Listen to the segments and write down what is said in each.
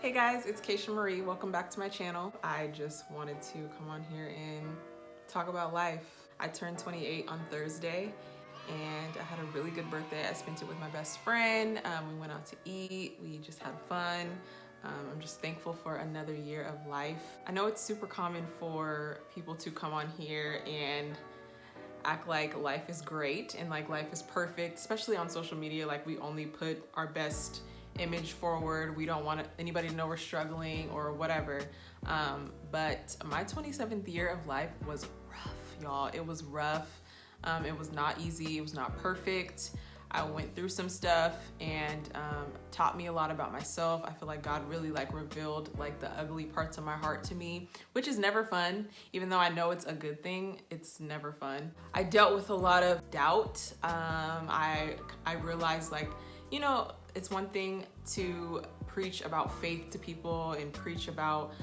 Hey guys, it's Keisha Marie. Welcome back to my channel. I just wanted to come on here and talk about life. I turned 28 on Thursday and I had a really good birthday. I spent it with my best friend. We went out to eat. We just had fun. I'm just thankful for another year of life. I know it's super common for people to come on here and act like life is great and like life is perfect, especially on social media. Like we only put our best image forward. We don't want anybody to know we're struggling or whatever. But my 27th year of life was rough, y'all. It was rough. It was not easy. It was not perfect. I went through some stuff and taught me a lot about myself. I feel like God really revealed the ugly parts of my heart to me, which is never fun. Even though I know it's a good thing, it's never fun. I dealt with a lot of doubt. I realized it's one thing to preach about faith to people and preach about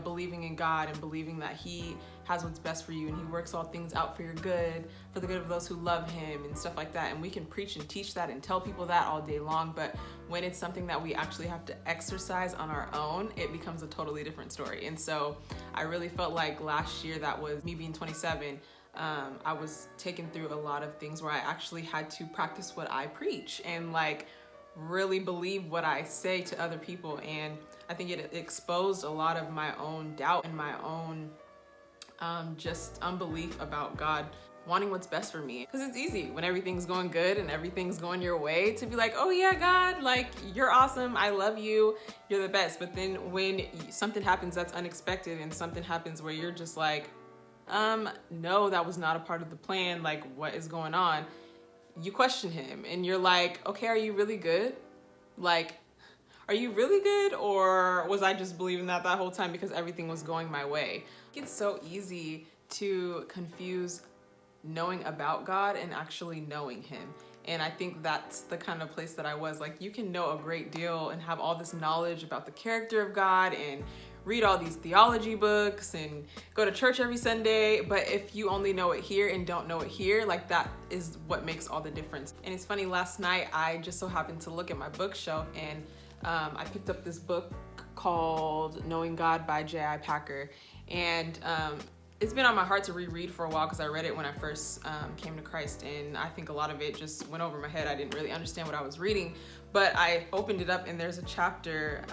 believing in God and believing that He has what's best for you and He works all things out for your good, for the good of those who love Him and stuff like that. And we can preach and teach that and tell people that all day long, but when it's something that we actually have to exercise on our own, it becomes a totally different story. And so I really felt like last year, that was me being 27, I was taken through a lot of things where I actually had to practice what I preach and really believe what I say to other people. And I think it exposed a lot of my own doubt and my own just unbelief about God wanting what's best for me. Because it's easy when everything's going good and everything's going your way to be like, oh yeah, God, you're awesome, I love you, you're the best. But then when something happens that's unexpected and something happens where you're just like, no, that was not a part of the plan, what is going on? You question Him and you're like, okay, are you really good? Are you really good? Or was I just believing that whole time because everything was going my way? It's so easy to confuse knowing about God and actually knowing Him. And I think that's the kind of place that I was. You can know a great deal and have all this knowledge about the character of God and read all these theology books and go to church every Sunday, but if you only know it here and don't know it here, that is what makes all the difference. And it's funny, last night I just so happened to look at my bookshelf and I picked up this book called Knowing God by J.I. Packer, and it's been on my heart to reread for a while because I read it when I first came to Christ, and I think a lot of it just went over my head. I didn't really understand what I was reading, but I opened it up and there's a chapter,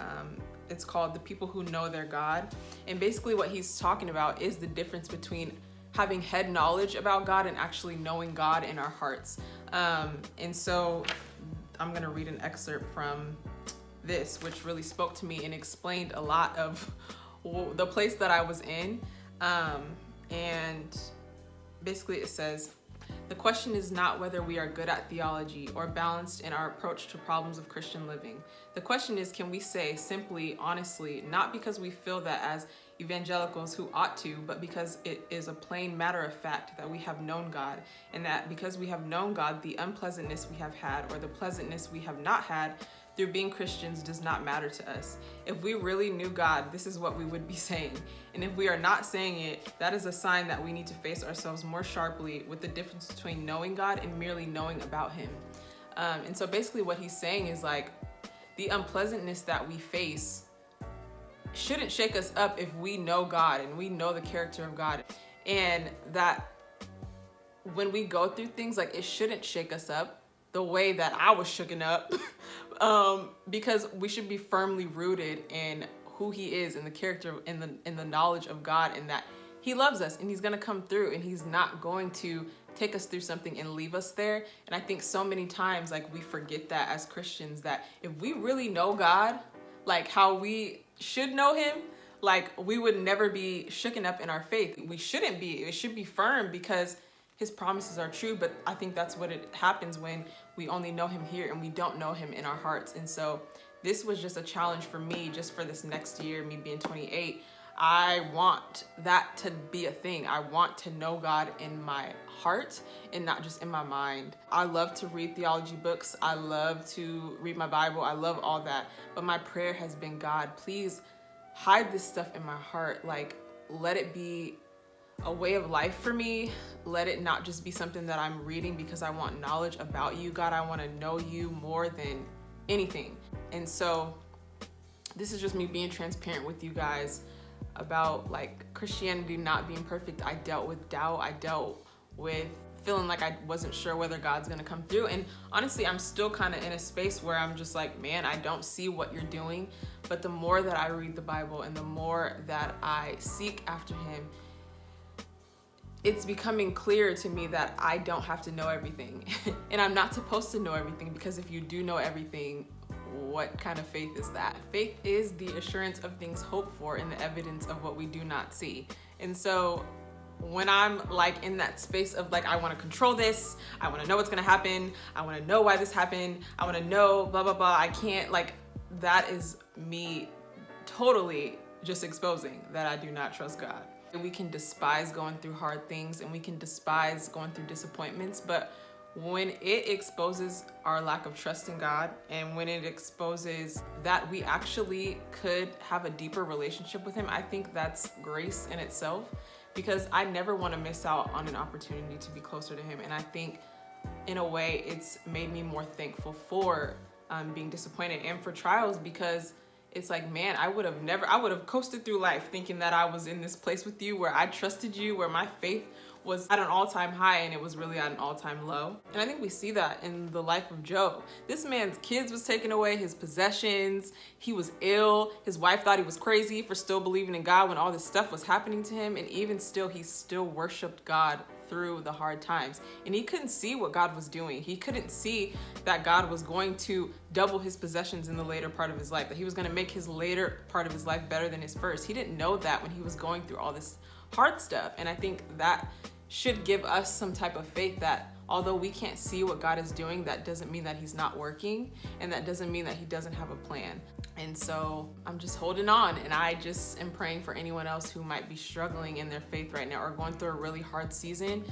it's called The People Who Know Their God, and basically what he's talking about is the difference between having head knowledge about God and actually knowing God in our hearts. And so I'm gonna read an excerpt from this, which really spoke to me and explained a lot of the place that I was in. And basically it says, the question is not whether we are good at theology or balanced in our approach to problems of Christian living. The question is, can we say simply, honestly, not because we feel that as evangelicals who ought to, but because it is a plain matter of fact that we have known God, and that because we have known God, the unpleasantness we have had or the pleasantness we have not had through being Christians does not matter to us. If we really knew God, this is what we would be saying. And if we are not saying it, that is a sign that we need to face ourselves more sharply with the difference between knowing God and merely knowing about Him. And so basically what he's saying is the unpleasantness that we face shouldn't shake us up if we know God and we know the character of God. And that when we go through things, it shouldn't shake us up the way that I was shooken up. Because we should be firmly rooted in who He is and the character in the knowledge of God, and that He loves us and He's gonna come through and He's not going to take us through something and leave us there. And I think so many times we forget that as Christians, that if we really know God how we should know Him, we would never be shooken up in our faith. We shouldn't be. It should be firm because His promises are true. But I think that's what it happens when we only know Him here and we don't know Him in our hearts. And so this was just a challenge for me, just for this next year, me being 28. I want that to be a thing. I want to know God in my heart and not just in my mind. I love to read theology books. I love to read my Bible. I love all that. But my prayer has been, God, please hide this stuff in my heart. Let it be a way of life for me. Let it not just be something that I'm reading because I want knowledge about you. God, I want to know you more than anything. And so this is just me being transparent with you guys about like Christianity not being perfect. I dealt with doubt. I dealt with feeling like I wasn't sure whether God's gonna come through. And honestly, I'm still kind of in a space where I'm just like, man, I don't see what you're doing. But the more that I read the Bible and the more that I seek after him, it's becoming clear to me that I don't have to know everything. And I'm not supposed to know everything, because if you do know everything, what kind of faith is that? Faith is the assurance of things hoped for and the evidence of what we do not see. And so when I'm like in that space of like, I want to control this, I want to know what's going to happen, I want to know why this happened, I want to know blah, blah, blah, I can't, like, that is me totally just exposing that I do not trust God. We can despise going through hard things and we can despise going through disappointments, but when it exposes our lack of trust in God, and when it exposes that we actually could have a deeper relationship with him, I think that's grace in itself, because I never want to miss out on an opportunity to be closer to him. And I think in a way it's made me more thankful for being disappointed and for trials, because it's like, man, I would have coasted through life thinking that I was in this place with you where I trusted you, where my faith was at an all-time high and it was really at an all-time low. And I think we see that in the life of Job. This man's kids was taken away, his possessions, he was ill, his wife thought he was crazy for still believing in God when all this stuff was happening to him, and even still, he still worshiped God through the hard times. And he couldn't see what God was doing. He couldn't see that God was going to double his possessions in the later part of his life, that he was going to make his later part of his life better than his first. He didn't know that when he was going through all this hard stuff. And I think that should give us some type of faith that although we can't see what God is doing, that doesn't mean that he's not working, and that doesn't mean that he doesn't have a plan. And so I'm just holding on, and I just am praying for anyone else who might be struggling in their faith right now or going through a really hard season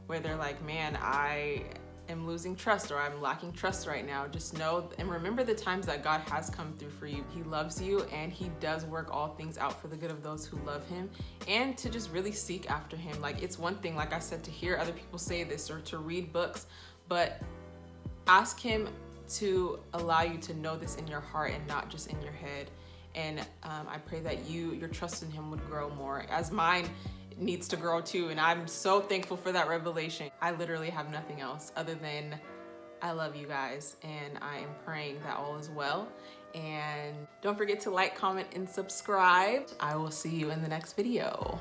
where they're like, man, I am losing trust or I'm lacking trust right now. Just know and remember the times that God has come through for you. He loves you, and he does work all things out for the good of those who love him, and to just really seek after him. Like, it's one thing, like I said, to hear other people say this or to read books, but ask him to allow you to know this in your heart and not just in your head. And I pray that your trust in him would grow more, as mine needs to grow too. And I'm so thankful for that revelation. I literally have nothing else other than I love you guys, and I am praying that all is well. And don't forget to like, comment, and subscribe. I will see you in the next video.